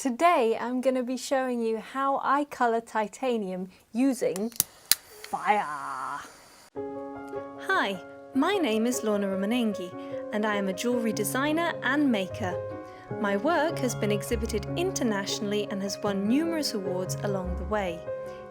Today I'm going to be showing you how I colour titanium using fire. Hi, my name is Lorna Romanenghi and I am a jewellery designer and maker. My work has been exhibited internationally and has won numerous awards along the way.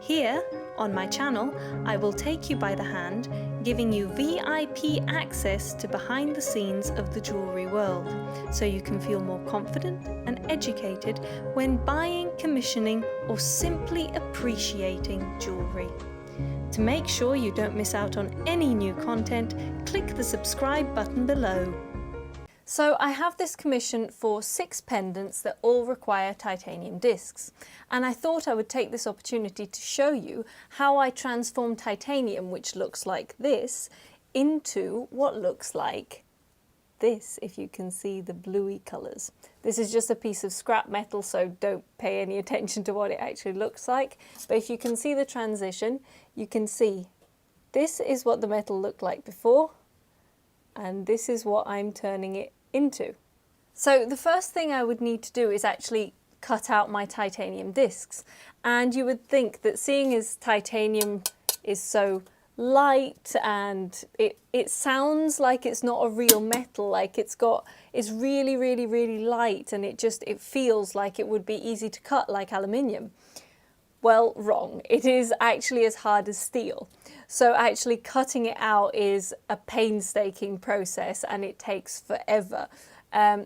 Here, on my channel, I will take you by the hand, giving you VIP access to behind the scenes of the jewellery world, so you can feel more confident and educated when buying, commissioning, or simply appreciating jewellery. To make sure you don't miss out on any new content, click the subscribe button below. So I have this commission for 6 pendants that all require titanium discs, and I thought I would take this opportunity to show you how I transform titanium, which looks like this, into what looks like this, if you can see the bluey colours. This is just a piece of scrap metal, so don't pay any attention to what it actually looks like, but if you can see the transition, you can see this is what the metal looked like before, and this is what I'm turning it into. So the first thing I would need to do is actually cut out my titanium discs, and you would think that seeing as titanium is so light and it sounds like it's not a real metal, like it's really light, and it feels like it would be easy to cut like aluminium. Well, wrong. It is actually as hard as steel. So actually cutting it out is a painstaking process and it takes forever.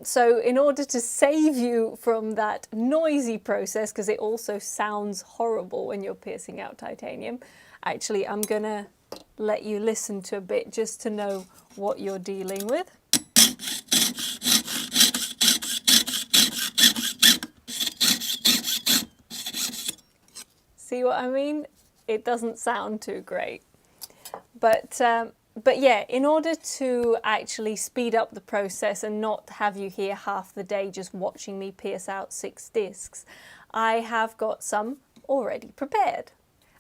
So in order to save you from that noisy process, because it also sounds horrible when you're piercing out titanium, actually I'm gonna let you listen to a bit just to know what you're dealing with. See what I mean? It doesn't sound too great. But yeah, in order to actually speed up the process and not have you here half the day just watching me pierce out 6 discs, I have got some already prepared.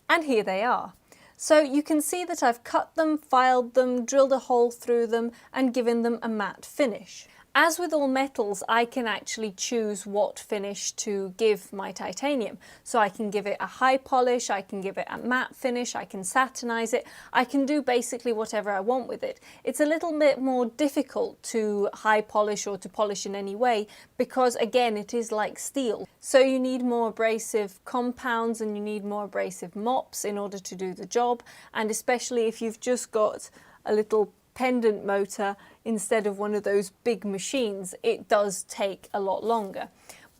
And here they are. So you can see that I've cut them, filed them, drilled a hole through them, and given them a matte finish. As with all metals, I can actually choose what finish to give my titanium. So I can give it a high polish, I can give it a matte finish, I can satinize it, I can do basically whatever I want with it. It's a little bit more difficult to high polish or to polish in any way because, again, it is like steel. So you need more abrasive compounds and you need more abrasive mops in order to do the job, and especially if you've just got a little pendant motor instead of one of those big machines, it does take a lot longer.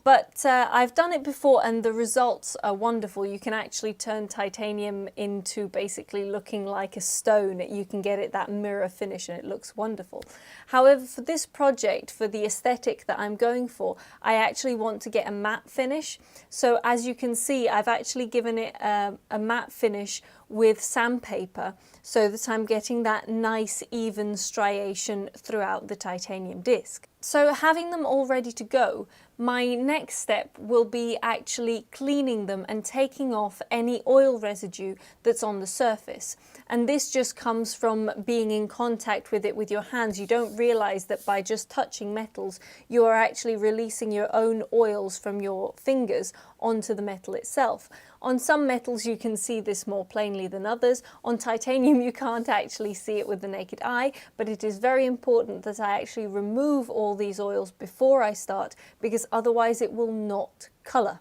But I've done it before and the results are wonderful. You can actually turn titanium into basically looking like a stone. You can get it that mirror finish and it looks wonderful. However, for this project, for the aesthetic that I'm going for, I actually want to get a matte finish. So as you can see, I've actually given it a matte finish with sandpaper so that I'm getting that nice even striation throughout the titanium disc. So having them all ready to go, my next step will be actually cleaning them and taking off any oil residue that's on the surface. And this just comes from being in contact with it with your hands. You don't realize that by just touching metals, you are actually releasing your own oils from your fingers onto the metal itself. On some metals you can see this more plainly than others. On titanium you can't actually see it with the naked eye, but it is very important that I actually remove all these oils before I start, because otherwise it will not colour.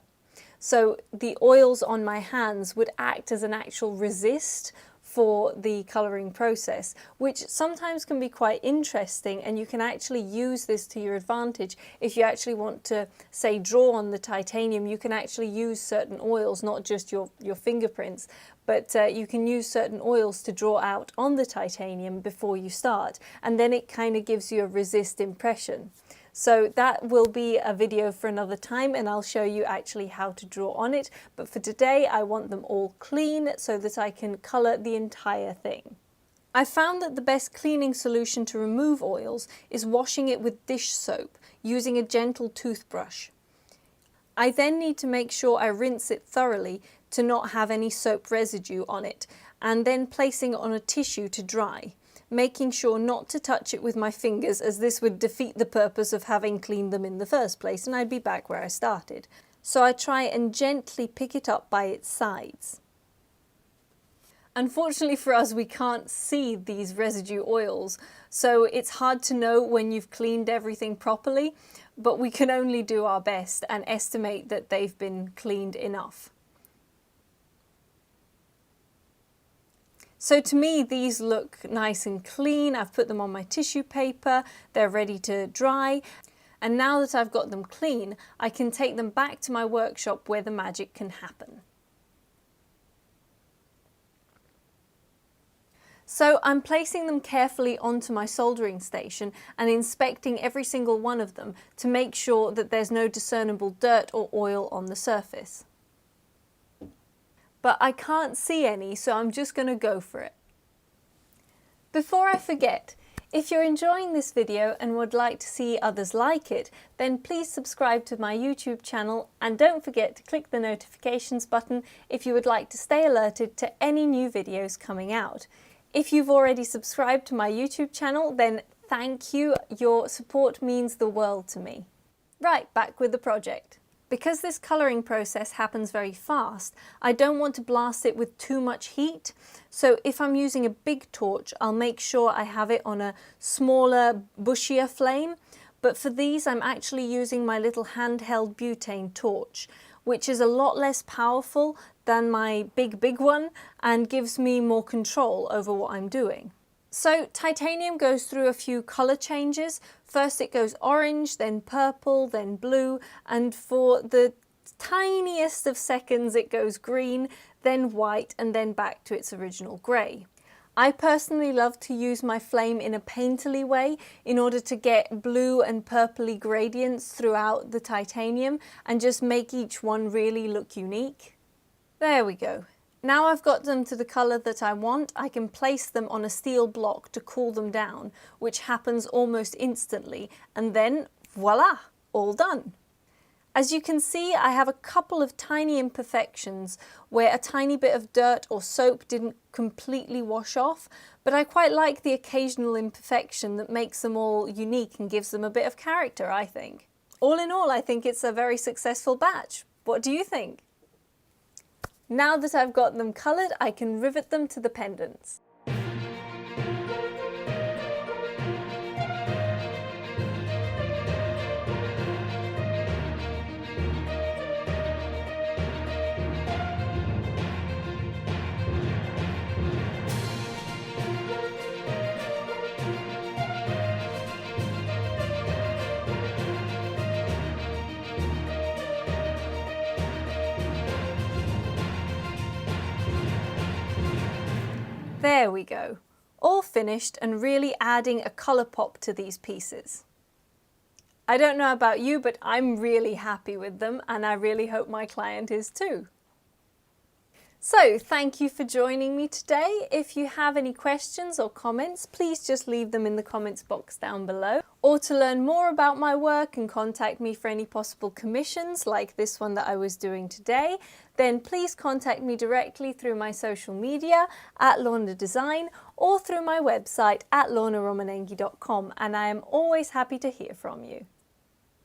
So the oils on my hands would act as an actual resist for the colouring process, which sometimes can be quite interesting, and you can actually use this to your advantage. If you actually want to, say, draw on the titanium, you can actually use certain oils, not just your fingerprints, but you can use certain oils to draw out on the titanium before you start, and then it kind of gives you a resist impression. So that will be a video for another time and I'll show you actually how to draw on it. But for today, I want them all clean so that I can colour the entire thing. I found that the best cleaning solution to remove oils is washing it with dish soap using a gentle toothbrush. I then need to make sure I rinse it thoroughly to not have any soap residue on it, and then placing it on a tissue to dry, making sure not to touch it with my fingers, as this would defeat the purpose of having cleaned them in the first place and I'd be back where I started. So I try and gently pick it up by its sides. Unfortunately for us, we can't see these residue oils, so it's hard to know when you've cleaned everything properly, but we can only do our best and estimate that they've been cleaned enough. So to me, these look nice and clean. I've put them on my tissue paper, they're ready to dry. And now that I've got them clean, I can take them back to my workshop where the magic can happen. So I'm placing them carefully onto my soldering station and inspecting every single one of them to make sure that there's no discernible dirt or oil on the surface. But I can't see any, so I'm just going to go for it. Before I forget, if you're enjoying this video and would like to see others like it, then please subscribe to my YouTube channel and don't forget to click the notifications button if you would like to stay alerted to any new videos coming out. If you've already subscribed to my YouTube channel, then thank you. Your support means the world to me. Right, back with the project. Because this colouring process happens very fast, I don't want to blast it with too much heat. So if I'm using a big torch, I'll make sure I have it on a smaller, bushier flame. But for these, I'm actually using my little handheld butane torch, which is a lot less powerful than my big one and gives me more control over what I'm doing. So titanium goes through a few colour changes. First it goes orange, then purple, then blue, and for the tiniest of seconds it goes green, then white, and then back to its original grey. I personally love to use my flame in a painterly way in order to get blue and purpley gradients throughout the titanium and just make each one really look unique. There we go. Now I've got them to the colour that I want, I can place them on a steel block to cool them down, which happens almost instantly, and then voila, all done. As you can see, I have a couple of tiny imperfections where a tiny bit of dirt or soap didn't completely wash off, but I quite like the occasional imperfection that makes them all unique and gives them a bit of character, I think. All in all, I think it's a very successful batch. What do you think? Now that I've got them coloured, I can rivet them to the pendants. There we go, all finished and really adding a colour pop to these pieces. I don't know about you, but I'm really happy with them and I really hope my client is too. So thank you for joining me today. If you have any questions or comments, please just leave them in the comments box down below. Or to learn more about my work and contact me for any possible commissions like this one that I was doing today, then please contact me directly through my social media at Lorna Design or through my website at lornaromanenghi.com, and I am always happy to hear from you.